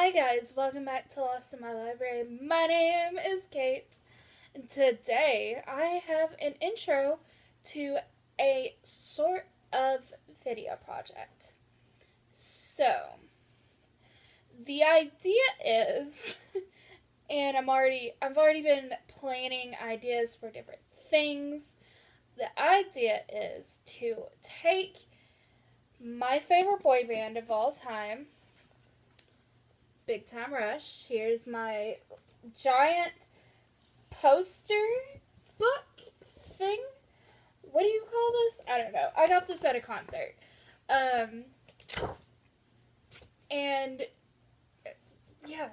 Hi guys, welcome back to Lost in My Library. My name is Kate, and today I have an intro to a sort of video project. So, the idea is, and I've already been planning ideas for different things. The idea is to take my favorite boy band of all time, Big Time Rush. Here's my giant poster book thing. What do you call this? I don't know. I got this at a concert. And yeah,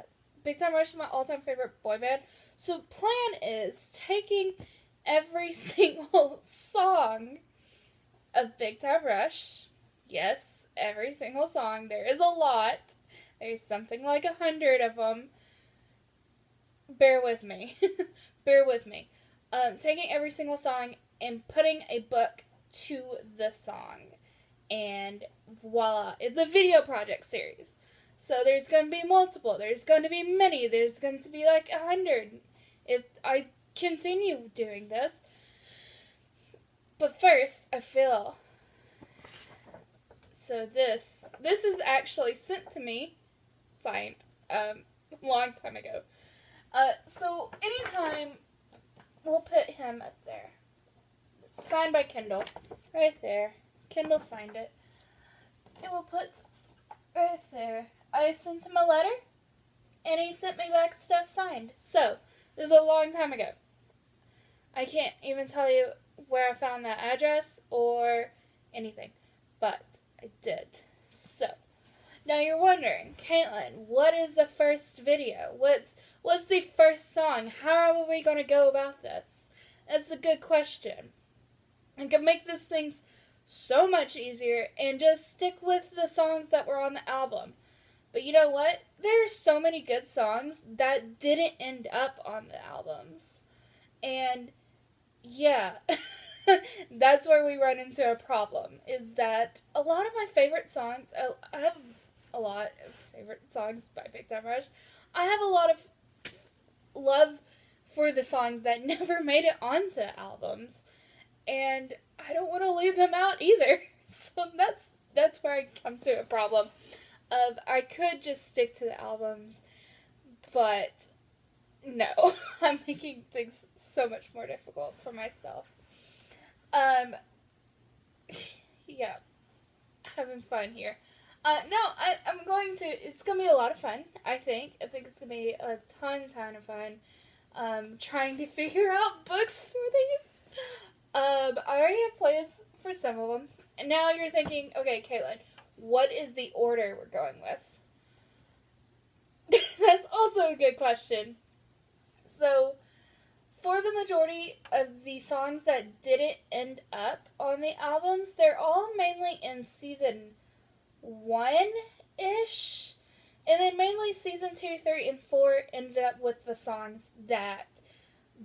Big Time Rush is my all-time favorite boy band. So plan is taking every single song of Big Time Rush. Yes, every single song. There is a lot. There's something like 100 of them. Bear with me. Bear with me. Taking every single song and putting a book to the song. And voila. It's a video project series. So there's going to be multiple. There's going to be many. There's going to be like 100 if I continue doing this. But first, I feel... So this is actually sent to me, signed, a long time ago. So anytime, we'll put him up there. It's signed by Kendall, right there. Kendall signed it. And we'll put right there. I sent him a letter, and he sent me back stuff signed. So, this is a long time ago. I can't even tell you where I found that address or anything, but I did. So, now you're wondering, Caitlin, what is the first video? What's the first song? How are we going to go about this? That's a good question. I can make this thing so much easier and just stick with the songs that were on the album. But you know what? There are so many good songs that didn't end up on the albums. And yeah, that's where we run into a problem, is that a lot of my favorite songs, I have a lot of favorite songs by Big Time Rush. I have a lot of love for the songs that never made it onto albums, and I don't want to leave them out either. So that's where I come to a problem of I could just stick to the albums, but no, I'm making things so much more difficult for myself. Yeah, having fun here. I'm going to, it's going to be a lot of fun, I think. I think it's going to be a ton of fun, trying to figure out books for these. I already have plans for some of them. And now you're thinking, okay, Caitlin, what is the order we're going with? That's also a good question. So, for the majority of the songs that didn't end up on the albums, they're all mainly in season 1-ish. And then mainly season 2, 3, and 4 ended up with the songs that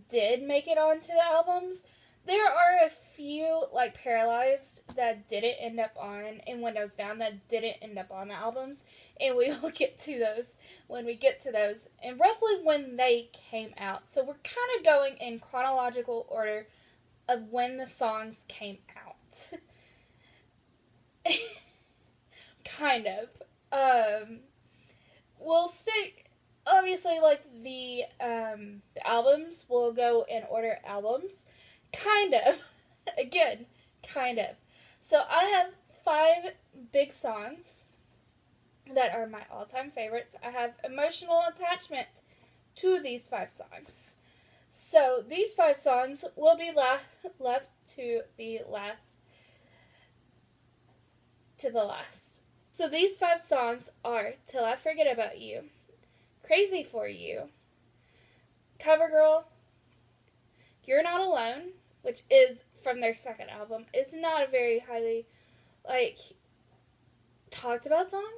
did make it onto the albums. There are a few, like Paralyzed, that didn't end up on, and Windows Down, that didn't end up on the albums. And we will get to those when we get to those, and roughly when they came out. So we're kind of going in chronological order of when the songs came out. Kind of. We'll stick, obviously, like the albums will go in order albums. Kind of. Again, kind of. So I have 5 big songs that are my all-time favorites. I have emotional attachment to these 5 songs. So these 5 songs will be left to the last. So these 5 songs are Till I Forget About You, Crazy for You, CoverGirl, You're Not Alone, which is from their second album. It's not a very highly, talked about song,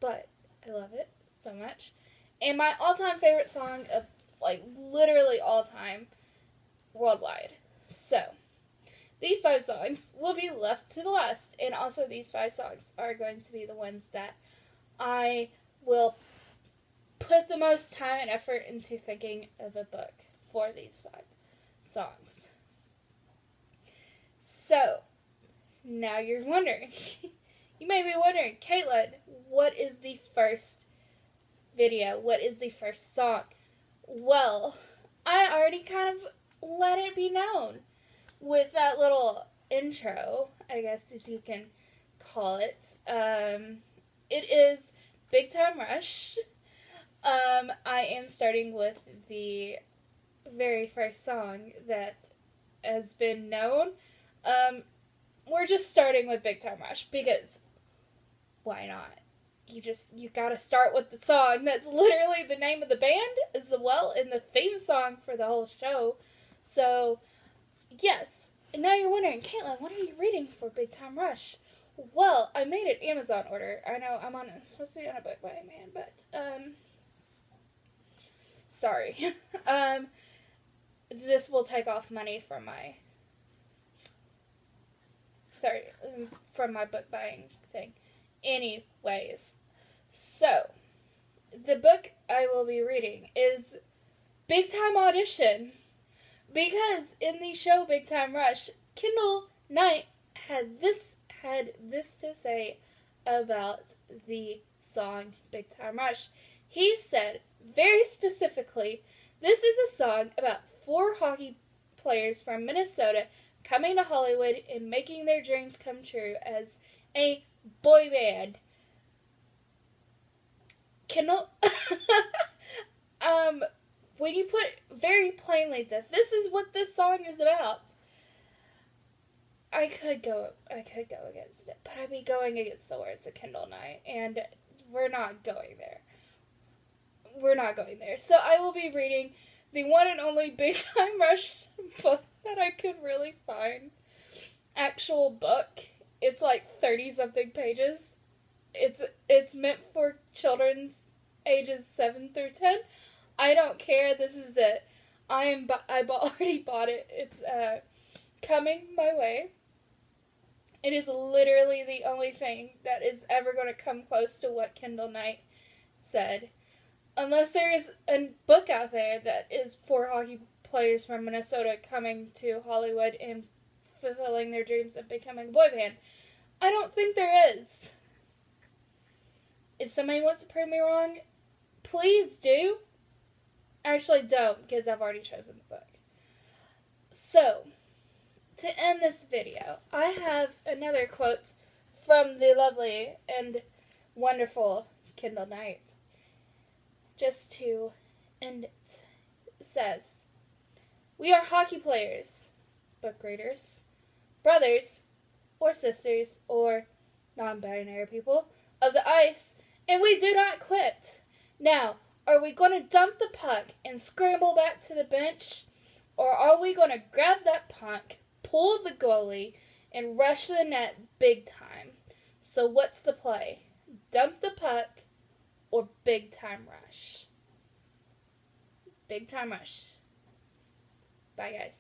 but I love it so much. And my all-time favorite song of, literally all time, worldwide. So, these 5 songs will be left to the last. And also these 5 songs are going to be the ones that I will put the most time and effort into thinking of a book for these 5 songs. So, now you're wondering. You may be wondering, Caitlin, what is the first video? What is the first song? Well, I already kind of let it be known with that little intro, I guess as you can call it. It is Big Time Rush. I am starting with the very first song that has been known. We're just starting with Big Time Rush because why not? You gotta start with the song that's literally the name of the band as well in the theme song for the whole show. So, yes. And now you're wondering, Caitlin, what are you reading for Big Time Rush? Well, I made an Amazon order. I know I'm supposed to be on a book buying man, but, sorry. This will take off money from my book buying thing. Anyways, so, the book I will be reading is Big Time Audition. Because in the show Big Time Rush, Kendall Knight had this to say about the song Big Time Rush. He said, very specifically, this is a song about 4 hockey players from Minnesota coming to Hollywood and making their dreams come true as a boy band. Kendall, when you put very plainly that this is what this song is about, I could go against it, but I'd be going against the words of Kendall Knight, and we're not going there. So I will be reading the one and only Big Time Rush book that I could really find. Actual book. It's like 30-something pages. It's meant for children's ages 7 through 10. I don't care. This is it. I already bought it. It's coming my way. It is literally the only thing that is ever going to come close to what Kendall Knight said. Unless there is a book out there that is 4 hockey players from Minnesota coming to Hollywood and fulfilling their dreams of becoming a boy band. I don't think there is. If somebody wants to prove me wrong, please do. Actually, don't, because I've already chosen the book. So, to end this video, I have another quote from the lovely and wonderful Kendall Knight. Just to end it. It says, "We are hockey players, book readers, brothers, or sisters, or non-binary people of the ice, and we do not quit. Now, are we going to dump the puck and scramble back to the bench? Or are we going to grab that puck, pull the goalie, and rush the net big time? So what's the play? Dump the puck or Big Time Rush?" Big Time Rush. Bye, guys.